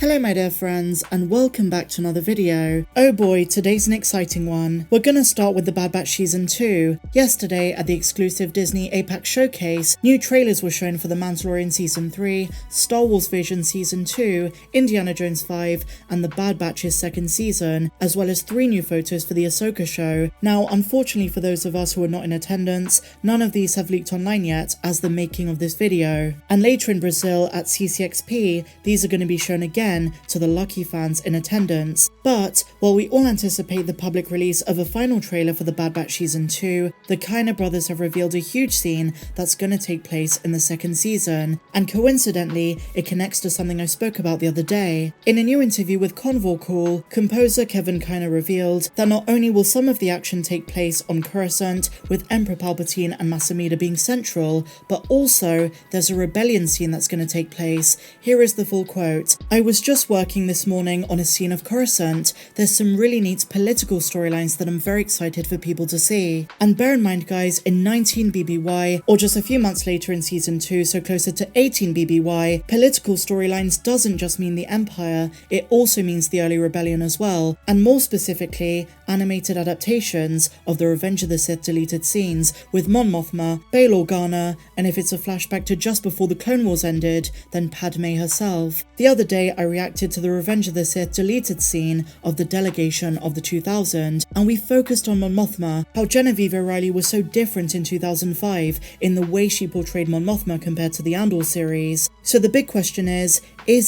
Hello my dear friends, and welcome back to another video. Oh boy, today's an exciting one. We're gonna start with the Bad Batch Season 2. Yesterday, at the exclusive Disney APAC showcase, new trailers were shown for The Mandalorian Season 3, Star Wars Vision Season 2, Indiana Jones 5, and The Bad Batch's second season, as well as 3 new photos for the Ahsoka show. Now, unfortunately for those of us who are not in attendance, none of these have leaked online yet as the making of this video. And later in Brazil at CCXP, these are going to be shown again to the lucky fans in attendance. But while we all anticipate the public release of a final trailer for the Bad Batch Season 2, the Kainer brothers have revealed a huge scene that's going to take place in the second season, and coincidentally, it connects to something I spoke about the other day. In a new interview with Convo Call, composer Kevin Kainer revealed that not only will some of the action take place on Coruscant, with Emperor Palpatine and Masamida being central, but also there's a rebellion scene that's going to take place. Here is the full quote. "I was just working this morning on a scene of Coruscant. There's some really neat political storylines that I'm very excited for people to see. And bear in mind guys, in 19 BBY, or just a few months later in Season 2, so closer to 18 BBY, political storylines doesn't just mean the Empire, it also means the early rebellion as well, and more specifically, animated adaptations of the Revenge of the Sith deleted scenes with Mon Mothma, Bail Organa, and if it's a flashback to just before the Clone Wars ended, then Padme herself. The other day I reacted to the Revenge of the Sith deleted scene of the delegation of the 2000, and we focused on Mon Mothma, how Genevieve O'Reilly was so different in 2005 in the way she portrayed Mon Mothma compared to the Andor series. So the big question is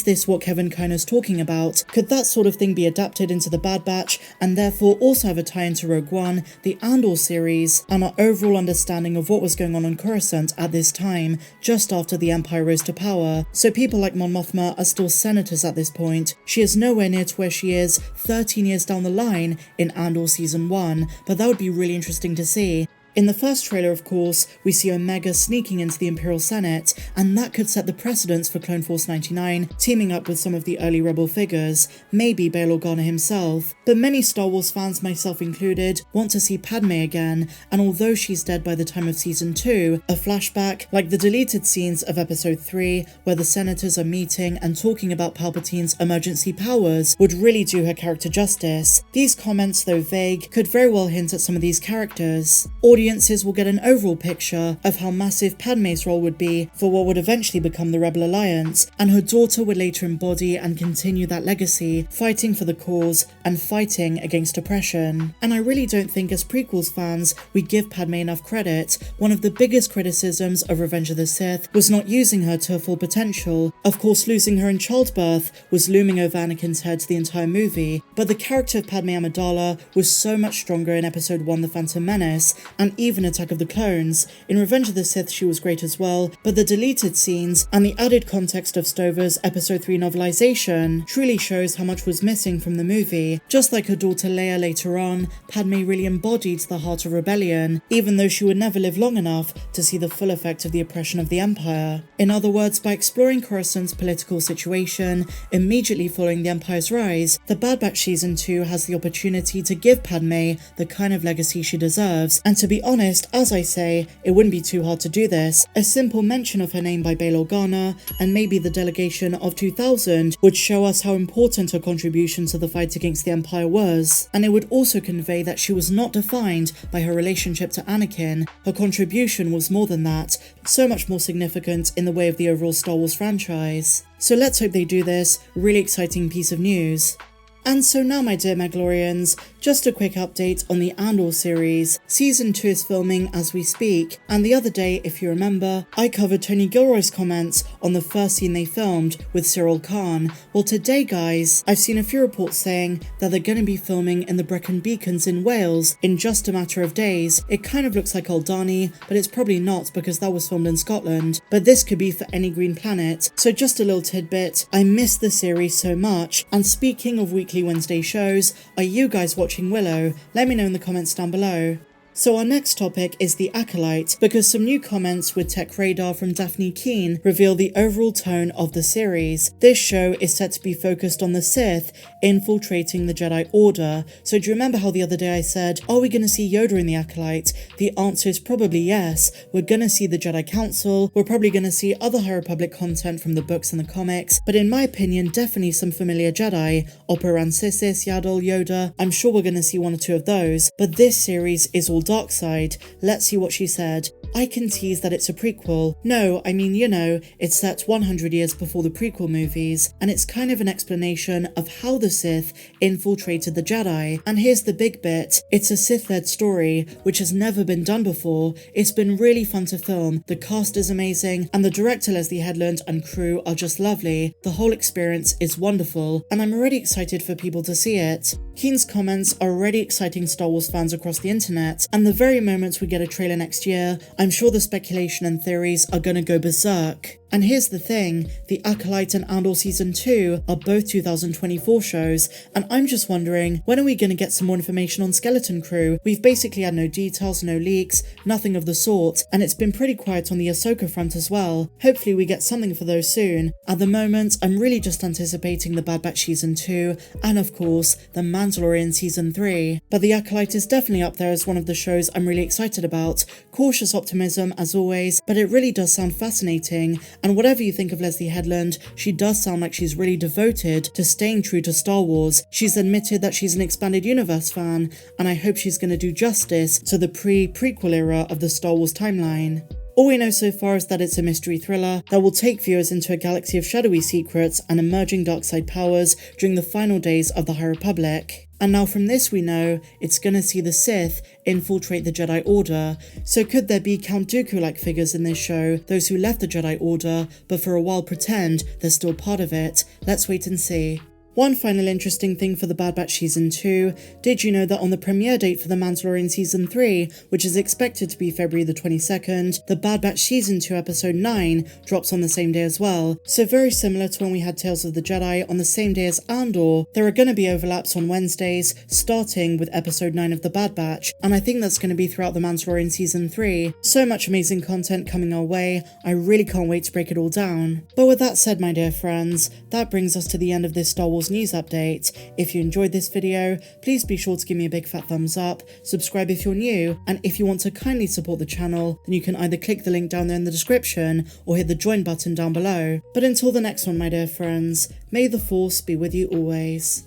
this what Kevin Kainer's talking about? Could that sort of thing be adapted into the Bad Batch, and therefore also have a tie into Rogue One, the Andor series, and our overall understanding of what was going on Coruscant at this time, just after the Empire rose to power? So people like Mon Mothma are still senators at this point. She is nowhere near to where she is 13 years down the line in Andor Season 1, but that would be really interesting to see. In the first trailer, of course, we see Omega sneaking into the Imperial Senate, and that could set the precedence for Clone Force 99 teaming up with some of the early Rebel figures, maybe Bail Organa himself. But many Star Wars fans, myself included, want to see Padme again, and although she's dead by the time of Season 2, a flashback, like the deleted scenes of Episode 3, where the senators are meeting and talking about Palpatine's emergency powers, would really do her character justice. These comments, though vague, could very well hint at some of these characters. Audiences will get an overall picture of how massive Padme's role would be for what would eventually become the Rebel Alliance, and her daughter would later embody and continue that legacy, fighting for the cause and fighting against oppression. And I really don't think as prequels fans we give Padme enough credit. One of the biggest criticisms of Revenge of the Sith was not using her to her full potential. Of course, losing her in childbirth was looming over Anakin's head the entire movie, but the character of Padme Amidala was so much stronger in Episode 1 The Phantom Menace, and even Attack of the Clones. In Revenge of the Sith she was great as well, but the deleted scenes and the added context of Stover's Episode 3 novelization truly shows how much was missing from the movie. Just like her daughter Leia later on, Padme really embodied the heart of rebellion, even though she would never live long enough to see the full effect of the oppression of the Empire. In other words, by exploring Coruscant's political situation immediately following the Empire's rise, the Bad Batch Season 2 has the opportunity to give Padme the kind of legacy she deserves, and to be honest, as I say, it wouldn't be too hard to do this. A simple mention of her name by Bail Organa, and maybe the delegation of 2000, would show us how important her contribution to the fight against the Empire was, and it would also convey that she was not defined by her relationship to Anakin. Her contribution was more than that, so much more significant in the way of the overall Star Wars franchise. So let's hope they do this. Really exciting piece of news. And so now, my dear Mandalorians, just a quick update on the Andor series. Season 2 is filming as we speak, and the other day, if you remember, I covered Tony Gilroy's comments on the first scene they filmed with Cyril Khan. Well, today, guys, I've seen a few reports saying that they're going to be filming in the Brecon Beacons in Wales in just a matter of days. It kind of looks like Aldani, but it's probably not because that was filmed in Scotland. But this could be for any green planet. So just a little tidbit, I miss the series so much. And speaking of weekly Wednesday shows, are you guys watching Willow? Let me know in the comments down below. So our next topic is the Acolyte, because some new comments with Tech Radar from Daphne Keane reveal the overall tone of the series. This show is set to be focused on the Sith infiltrating the Jedi Order. So do you remember how the other day I said, are we going to see Yoda in the Acolyte? The answer is probably yes. We're going to see the Jedi Council, we're probably going to see other High Republic content from the books and the comics, but in my opinion, definitely some familiar Jedi. Operan Sissis, Yaddle, Yoda, I'm sure we're going to see one or two of those, but this series is all dark side. Let's see what she said. I can tease that it's a prequel. No, I mean, you know, it's set 100 years before the prequel movies, and it's kind of an explanation of how the Sith infiltrated the Jedi. And here's the big bit, it's a Sith-led story, which has never been done before. It's been really fun to film, the cast is amazing, and the director Leslie Headland and crew are just lovely. The whole experience is wonderful, and I'm already excited for people to see it. Keane's comments are already exciting Star Wars fans across the internet, and the very moment we get a trailer next year, I'm sure the speculation and theories are gonna go berserk. And here's the thing, the Acolyte and Andor Season 2 are both 2024 shows, and I'm just wondering, when are we going to get some more information on Skeleton Crew? We've basically had no details, no leaks, nothing of the sort, and it's been pretty quiet on the Ahsoka front as well. Hopefully we get something for those soon. At the moment, I'm really just anticipating the Bad Batch Season 2, and of course, the Mandalorian Season 3. But the Acolyte is definitely up there as one of the shows I'm really excited about. Cautious optimism as always, but it really does sound fascinating. And whatever you think of Leslie Headland, she does sound like she's really devoted to staying true to Star Wars. She's admitted that she's an expanded universe fan, and I hope she's going to do justice to the pre-prequel era of the Star Wars timeline. All we know so far is that it's a mystery thriller that will take viewers into a galaxy of shadowy secrets and emerging dark side powers during the final days of the High Republic. And now from this we know it's gonna see the Sith infiltrate the Jedi Order. So could there be Count Dooku-like figures in this show, those who left the Jedi Order but for a while pretend they're still part of it? Let's wait and see. One final interesting thing for the Bad Batch Season 2, did you know that on the premiere date for The Mandalorian Season 3, which is expected to be February the 22nd, the Bad Batch Season 2 Episode 9 drops on the same day as well. So very similar to when we had Tales of the Jedi on the same day as Andor, there are going to be overlaps on Wednesdays, starting with Episode 9 of the Bad Batch, and I think that's going to be throughout The Mandalorian Season 3. So much amazing content coming our way, I really can't wait to break it all down. But with that said, my dear friends, that brings us to the end of this Star Wars news update. If you enjoyed this video, please be sure to give me a big fat thumbs up, subscribe if you're new, and if you want to kindly support the channel, then you can either click the link down there in the description or hit the join button down below. But until the next one, my dear friends, may the Force be with you always.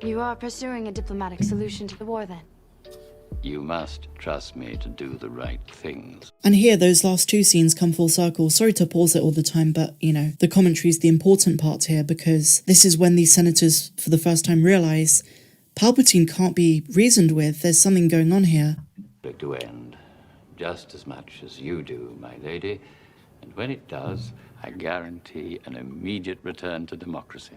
You are pursuing a diplomatic solution to the war then? You must trust me to do the right things. And here, those last two scenes come full circle. Sorry to pause it all the time, but, you know, the commentary is the important part here, because this is when these senators, for the first time, realise Palpatine can't be reasoned with. There's something going on here. To end, just as much as you do, my lady. And when it does, I guarantee an immediate return to democracy.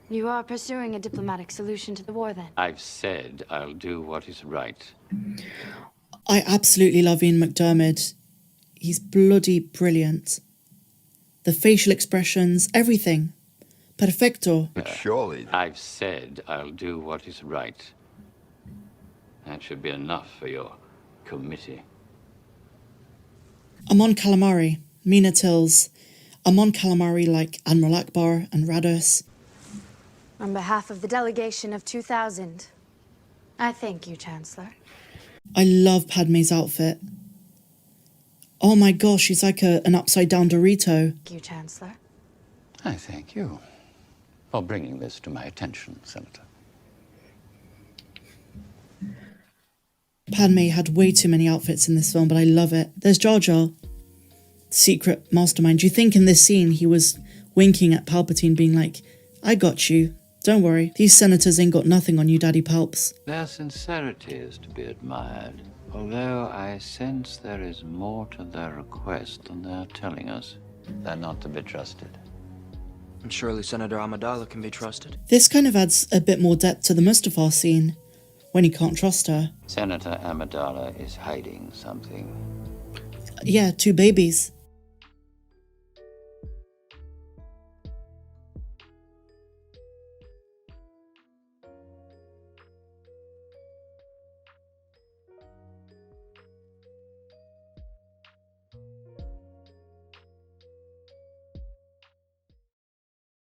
You are pursuing a diplomatic solution to the war then? I've said I'll do what is right. I absolutely love Ian McDiarmid. He's bloody brilliant. The facial expressions, everything. Perfecto. Surely. I've said I'll do what is right. That should be enough for your committee. Amon Calamari, Mina Tills. Amon Calamari like Admiral Akbar and Rados. On behalf of the delegation of 2000, I thank you, Chancellor. I love Padme's outfit. Oh my gosh, she's like an upside-down Dorito. Thank you, Chancellor. I thank you for bringing this to my attention, Senator. Padme had way too many outfits in this film, but I love it. There's Jar Jar, secret mastermind. Do you think in this scene he was winking at Palpatine, being like, I got you. Don't worry, these senators ain't got nothing on you, Daddy Palps. Their sincerity is to be admired, although I sense there is more to their request than they're telling us. They're not to be trusted. And surely Senator Amidala can be trusted. This kind of adds a bit more depth to the Mustafar scene, when he can't trust her. Senator Amidala is hiding something. Yeah, two babies.